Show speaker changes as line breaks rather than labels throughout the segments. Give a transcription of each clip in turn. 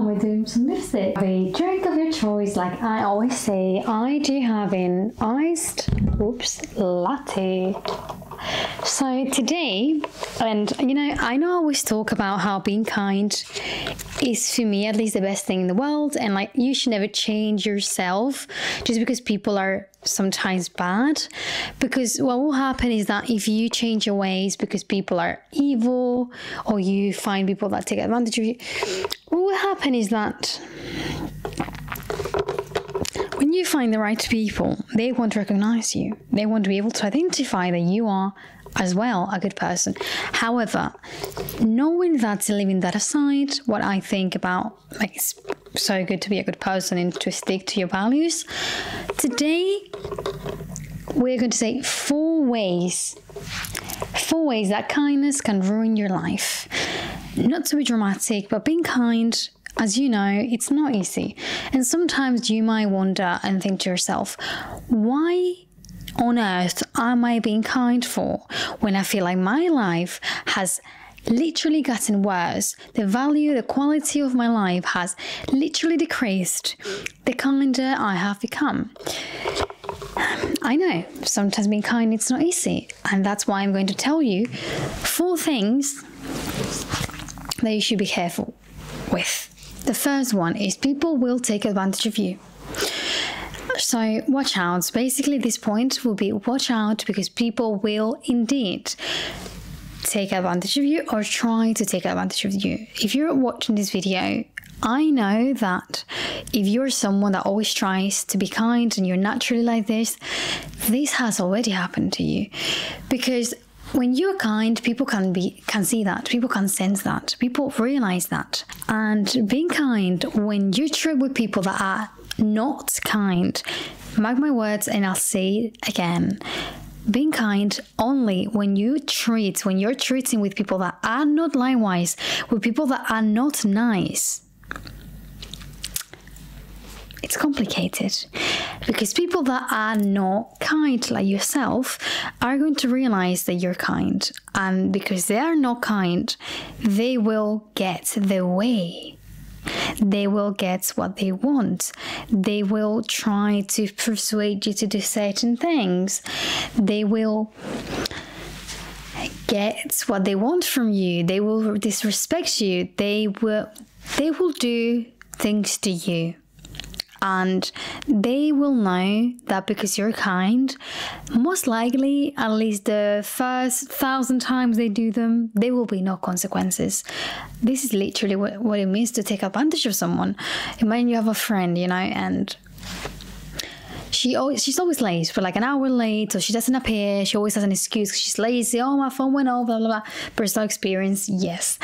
on, we're doing some lipstick. A drink of your choice, like I always say. I do have an iced, latte. So today, and you know, I always talk about how being kind is, for me at least, the best thing in the world, and like you should never change yourself just because people are sometimes bad, because what will happen is that if you change your ways because people are evil or you find people that take advantage of you, what will happen is that when you find the right people, they want to recognize you. They want to be able to identify that you are as well a good person. However, knowing that, leaving that aside, what I think about, like, it's so good to be a good person and to stick to your values. Today, we're going to say 4 ways that kindness can ruin your life. Not to be dramatic, but being kind, as you know, it's not easy. And sometimes you might wonder and think to yourself, why on earth am I being kind for when I feel like my life has literally gotten worse? The value, the quality of my life has literally decreased the kinder I have become. I know, sometimes being kind, it's not easy. And that's why I'm going to tell you 4 things that you should be careful with. The first one is people will take advantage of you. So watch out. Basically, this point will be watch out, because people will indeed take advantage of you or try to take advantage of you. If you're watching this video, I know that if you're someone that always tries to be kind and you're naturally like this has already happened to you. Because when you're kind, people can see that. People can sense that. People realize that. And being kind, when you trip with people that are not kind, mark my words and I'll say it again, being kind only when you're treating with people that are not likewise, with people that are not nice. It's complicated, because people that are not kind, like yourself, are going to realize that you're kind, and because they are not kind, they will get their way. They will get what they want. They will try to persuade you to do certain things. They will get what they want from you. They will disrespect you. They will do things to you. And they will know that because you're kind, most likely, at least the first 1,000 times they do them, there will be no consequences. This is literally what it means to take advantage of someone. Imagine you have a friend, you know, and she's always late, for like an hour late, or she doesn't appear. She always has an excuse because she's lazy. Oh, my phone went off, blah, blah, blah. Personal experience, yes.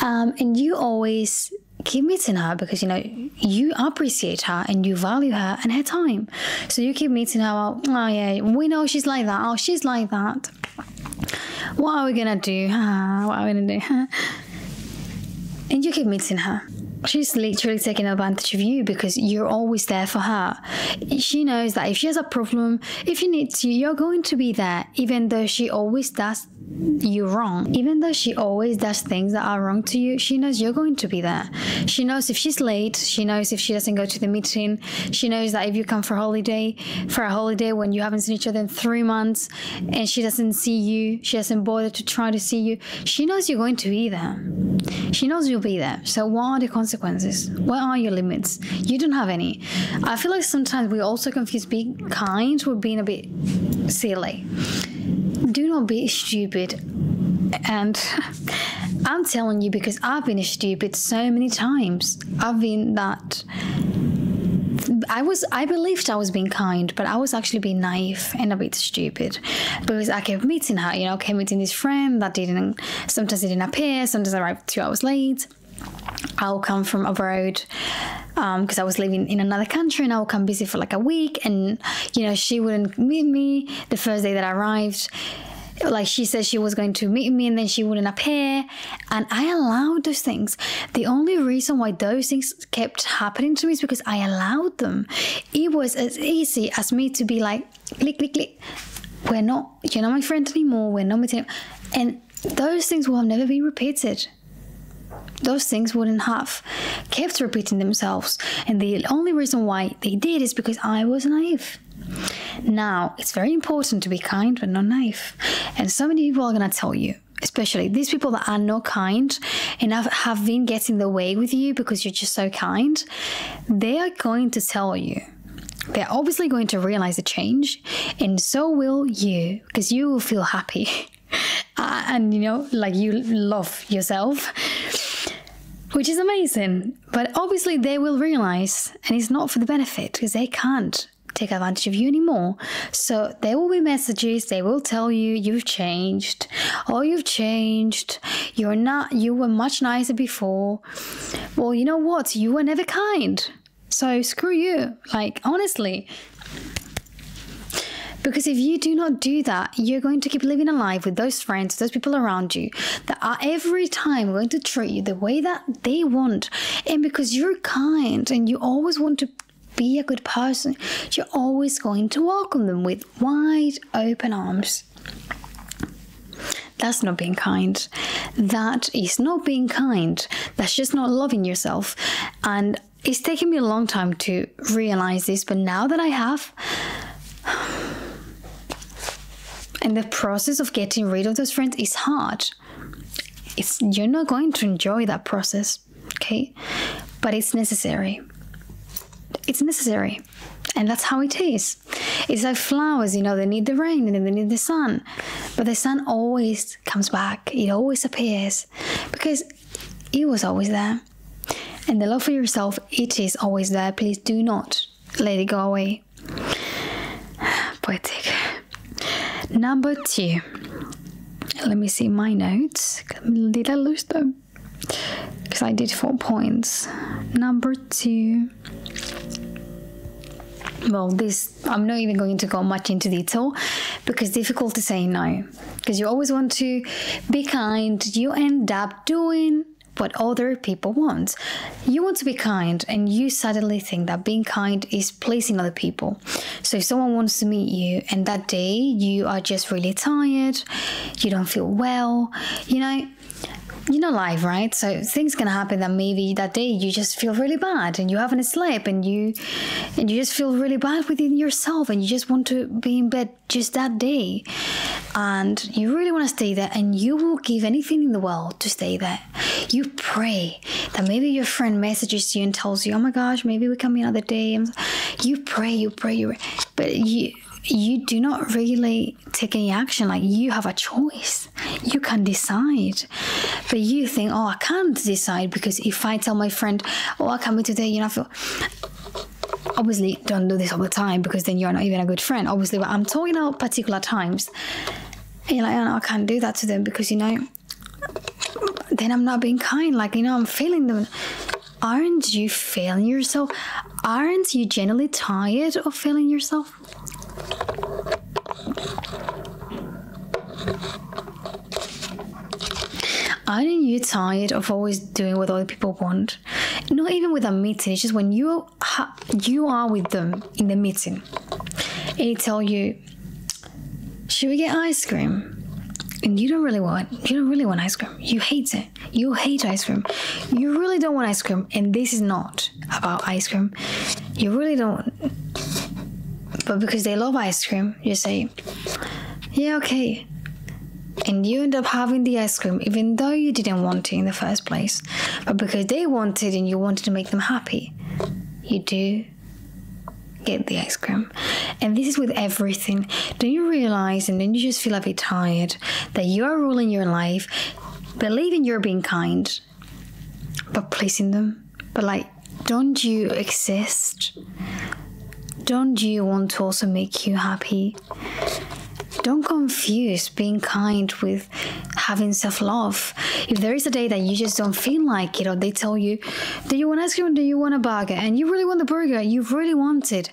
And you always keep meeting her because, you know, you appreciate her and you value her and her time. So you keep meeting her. Oh yeah, we know she's like that. Oh, she's like that. What are we gonna do? What are we gonna do? And you keep meeting her. She's literally taking advantage of you because you're always there for her. She knows that if she has a problem, if you need to, you're going to be there, even though she always does you wrong. Even though she always does things that are wrong to you, she knows you're going to be there. She knows if she's late. She knows if she doesn't go to the meeting. She knows that if you come for a holiday when you haven't seen each other in 3 months and she doesn't see you, she doesn't bother to try to see you, she knows you're going to be there. She knows you'll be there. So what are the consequences? What are your limits? You don't have any. I feel like sometimes we also confuse being kind with being a bit silly. Do not be stupid. And I'm telling you, because I've been stupid so many times. I've been that. I believed I was being kind, but I was actually being naive and a bit stupid, because I kept meeting her, you know, kept meeting this friend that sometimes didn't appear, sometimes I arrived 2 hours late. I'll come from abroad because I was living in another country, and I would come visit for like a week, and, you know, she wouldn't meet me the first day that I arrived. Like, she said she was going to meet me and then she wouldn't appear, and I allowed those things. The only reason why those things kept happening to me is because I allowed them. It was as easy as me to be like, click, click, click. You're not my friend anymore. We're not meeting. And those things will never be repeated. those things wouldn't have kept repeating themselves. And the only reason why they did is because I was naive. Now, it's very important to be kind but not naive. And so many people are going to tell you, especially these people that are not kind and have been getting the way with you because you're just so kind, they are going to tell you. They're obviously going to realize the change, and so will you, because you will feel happy. And, like you love yourself, which is amazing. But obviously they will realize, and it's not for the benefit, because they can't take advantage of you anymore. So there will be messages, they will tell you you've changed. Oh, you've changed. You were much nicer before. Well, you know what? You were never kind. So screw you. Like, honestly. Because if you do not do that, you're going to keep living a life with those friends, those people around you that are every time going to treat you the way that they want. And because you're kind and you always want to be a good person, you're always going to welcome them with wide open arms. That's not being kind. That is not being kind. That's just not loving yourself. And it's taken me a long time to realize this, but now that I have, and the process of getting rid of those friends is hard. You're not going to enjoy that process, okay? But it's necessary. It's necessary. And that's how it is. It's like flowers, they need the rain and then they need the sun. But the sun always comes back. It always appears because it was always there. And the love for yourself, it is always there. Please do not let it go away. Poetic. Number 2. Let me see my notes. Did I lose them? Because I did 4 points. Number 2. Well, this, I'm not even going to go much into detail because it's difficult to say no. Because you always want to be kind. You end up doing what other people want. You want to be kind and you suddenly think that being kind is pleasing other people. So if someone wants to meet you and that day you are just really tired, you don't feel well, life, right? So things can happen that maybe that day you just feel really bad and you haven't slept and you just feel really bad within yourself and you just want to be in bed just that day and you really want to stay there and you will give anything in the world to stay there. You pray that maybe your friend messages you and tells you, oh my gosh, maybe we can meet another day. You pray, but you do not really take any action. Like, you have a choice. You can decide. But you think, oh, I can't decide because if I tell my friend, oh, I can't be today, I feel... Obviously, don't do this all the time because then you're not even a good friend. Obviously, but I'm talking about particular times. And you're like, oh, no, I can't do that to them because, then I'm not being kind. Like, I'm failing them. Aren't you failing yourself? Aren't you genuinely tired of failing yourself? Aren't you tired of always doing what other people want? Not even with a meeting. It's just when you are with them in the meeting and they tell you, should we get ice cream? And you don't really want ice cream. You hate it. You hate ice cream. You really don't want ice cream. And this is not about ice cream. You really don't. But because they love ice cream, you say, yeah, okay. And you end up having the ice cream, even though you didn't want it in the first place. But because they wanted and you wanted to make them happy, you do get the ice cream. And this is with everything. Don't you realize, and then you just feel a bit tired, that you are ruling your life, believing you're being kind, but pleasing them. But don't you exist? Don't you want to also make you happy? Don't confuse being kind with having self-love. If there is a day that you just don't feel like it, or they tell you, do you want ice cream or do you want a burger? And you really want the burger, you really want it.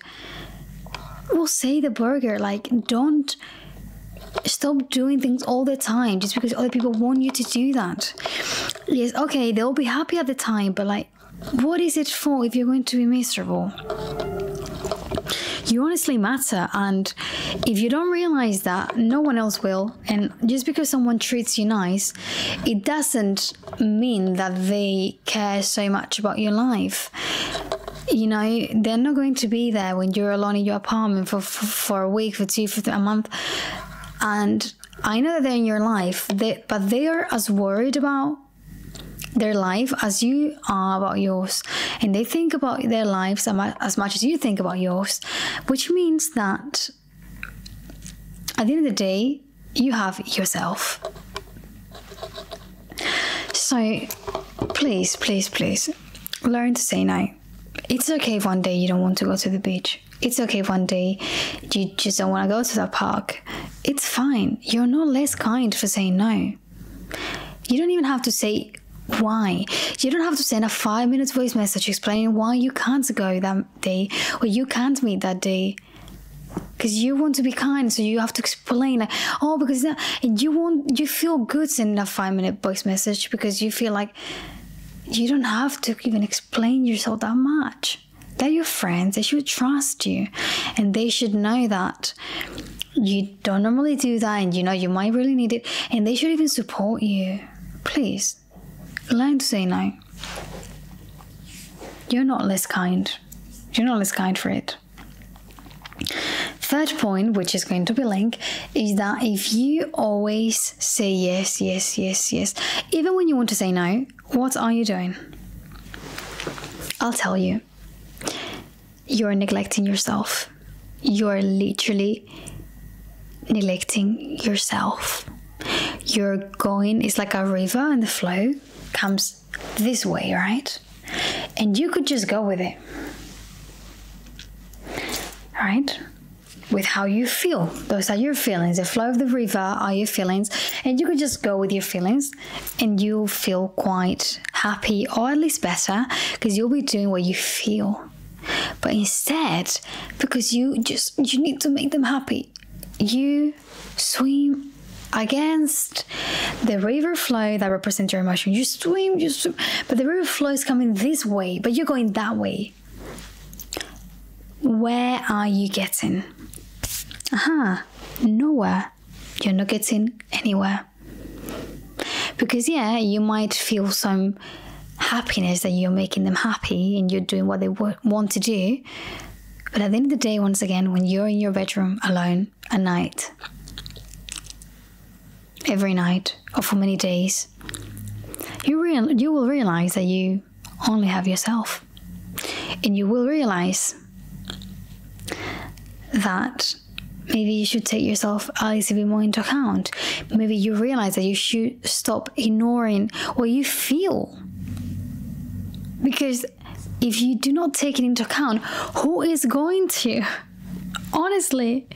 Well, say the burger. Don't stop doing things all the time just because other people want you to do that. Yes, okay, they'll be happy at the time, but what is it for if you're going to be miserable? You honestly matter, and if you don't realize that, no one else will. And just because someone treats you nice, it doesn't mean that they care so much about your life. You know, they're not going to be there when you're alone in your apartment for a week, for 2, for a month. And I know that they're in your life, but they are as worried about their life as you are about yours. And they think about their lives as much as you think about yours, which means that at the end of the day, you have yourself. So please, please, please learn to say no. It's okay if one day you don't want to go to the beach. It's okay if one day you just don't want to go to that park. It's fine. You're not less kind for saying no. You don't even have to say why. You don't have to send a 5-minute voice message explaining why you can't go that day or you can't meet that day. Because you want to be kind, so you have to explain, like, oh, because that, and you feel good sending a 5-minute voice message because you feel like you don't have to even explain yourself that much. They're your friends. They should trust you. And they should know that you don't normally do that and you know you might really need it. And they should even support you. Please, learn to say no. You're not less kind. You're not less kind for it. Third point, which is going to be linked, is that if you always say yes, yes, yes, yes, even when you want to say no, what are you doing? I'll tell you. You're neglecting yourself. You're literally neglecting yourself. It's like a river and the flow comes this way, right? And you could just go with it. Right? With how you feel. Those are your feelings. The flow of the river are your feelings. And you could just go with your feelings and you'll feel quite happy, or at least better, because you'll be doing what you feel. But instead, because you need to make them happy, you swim against the river flow that represents your emotion. You swim, but the river flow is coming this way, but you're going that way. Where are you getting? Nowhere. You're not getting anywhere. Because yeah, you might feel some happiness that you're making them happy and you're doing what they want to do. But at the end of the day, once again, when you're in your bedroom alone at night, every night or for many days, you will realize that you only have yourself. And you will realize that maybe you should take yourself a little bit more into account. Maybe you realize that you should stop ignoring what you feel. Because if you do not take it into account, who is going to? Honestly,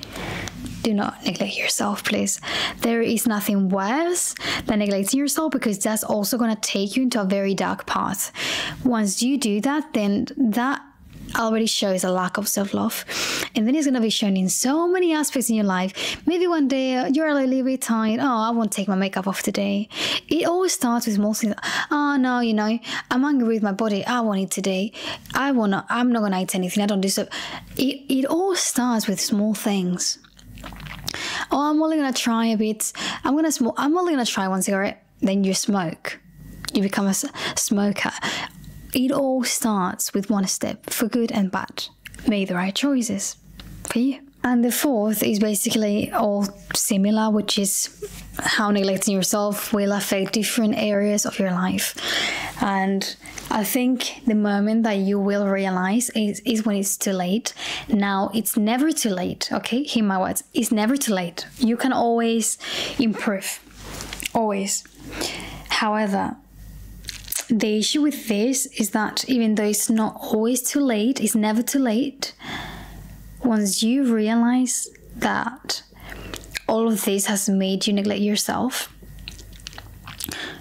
do not neglect yourself, please. There is nothing worse than neglecting yourself, because that's also going to take you into a very dark path. Once you do that, then that already shows a lack of self-love, and then it's going to be shown in so many aspects in your life. Maybe one day you're a little bit tired. Oh, I won't take my makeup off today. It always starts with small things. Oh no, I'm angry with my body. I won't eat today. I'm not going to eat anything. I don't deserve. It all starts with small things. Oh, I'm only going to try a bit. I'm only going to try one cigarette. Then you smoke. You become a smoker. It all starts with one step, for good and bad. Make the right choices for you. And the fourth is basically all similar, which is how neglecting yourself will affect different areas of your life. And I think the moment that you will realize is when it's too late. Now, it's never too late, okay? Hear my words. It's never too late. You can always improve. Always. However, the issue with this is that even though it's not always too late, it's never too late. Once you realize that all of this has made you neglect yourself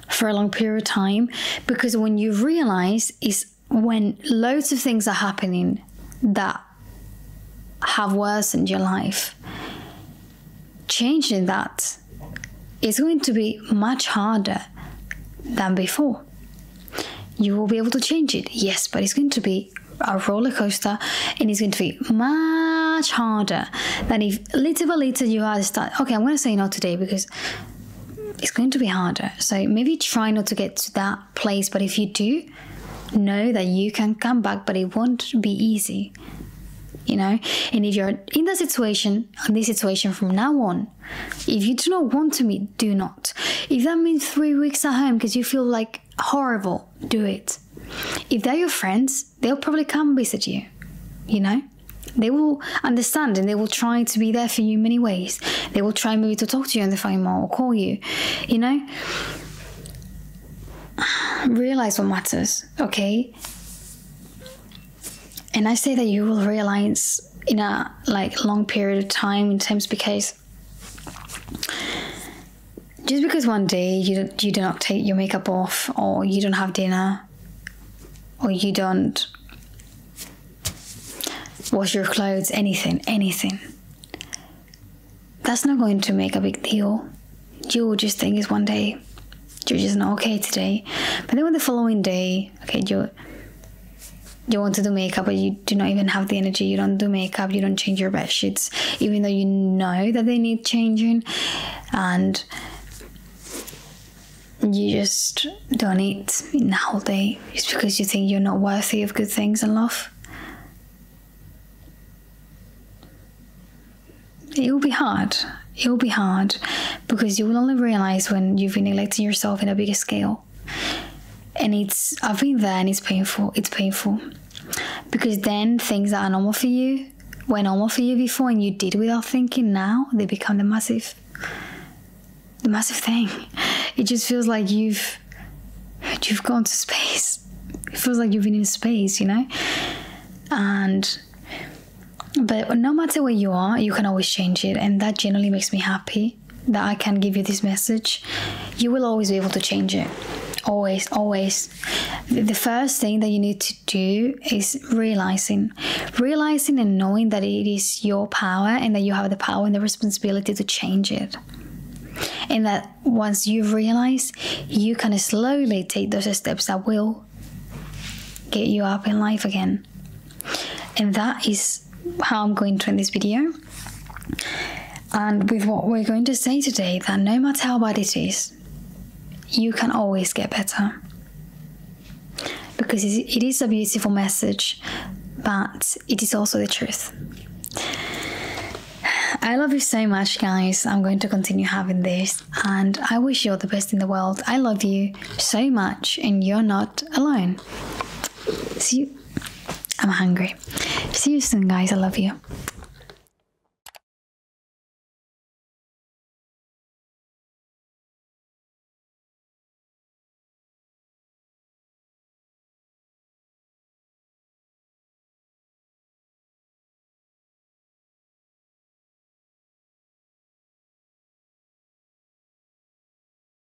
for a long period of time, because when you realize is when loads of things are happening that have worsened your life, changing that is going to be much harder than before. You will be able to change it, yes, but it's going to be a roller coaster, and it's going to be much much harder than if little by little you are start, okay, I'm going to say no today because it's going to be harder. So maybe try not to get to that place, but if you do, know that you can come back, but it won't be easy, you know. And if you're in this situation from now on, if you do not want to meet, do not. If that means 3 weeks at home because you feel like horrible, do it. If they're your friends, they'll probably come visit you, you know. They will understand and they will try to be there for you in many ways. They will try maybe to talk to you on the phone more or call you, you know. Realize what matters, okay? And I say that you will realize in a long period of time in terms, because just because one day you do not take your makeup off, or you don't have dinner, or you don't wash your clothes, anything, that's not going to make a big deal. You will just think it's one day. You're just not okay today. But then when the following day, okay, you want to do makeup, but you do not even have the energy. You don't do makeup, you don't change your bed sheets, even though you know that they need changing, and you just don't eat in the whole day just because you think you're not worthy of good things and love. It will be hard. It will be hard because you will only realize when you've been neglecting yourself in a bigger scale. And I've been there, and it's painful. It's painful because then things that are normal for you, were normal for you before, and you did without thinking, now they become the massive thing. It just feels like you've gone to space. It feels like you've been in space, you know. But no matter where you are, you can always change it, and that generally makes me happy that I can give you this message. You will always be able to change it. Always. The first thing that you need to do is realizing and knowing that it is your power, and that you have the power and the responsibility to change it. And that once you realize, you can slowly take those steps that will get you up in life again. And that is how I'm going to end this video. And with what we're going to say today, that no matter how bad it is, you can always get better. Because it is a beautiful message, but it is also the truth. I love you so much, guys. I'm going to continue having this, and I wish you all the best in the world. I love you so much, and you're not alone. See you. I'm hungry. See you soon, guys. I love you.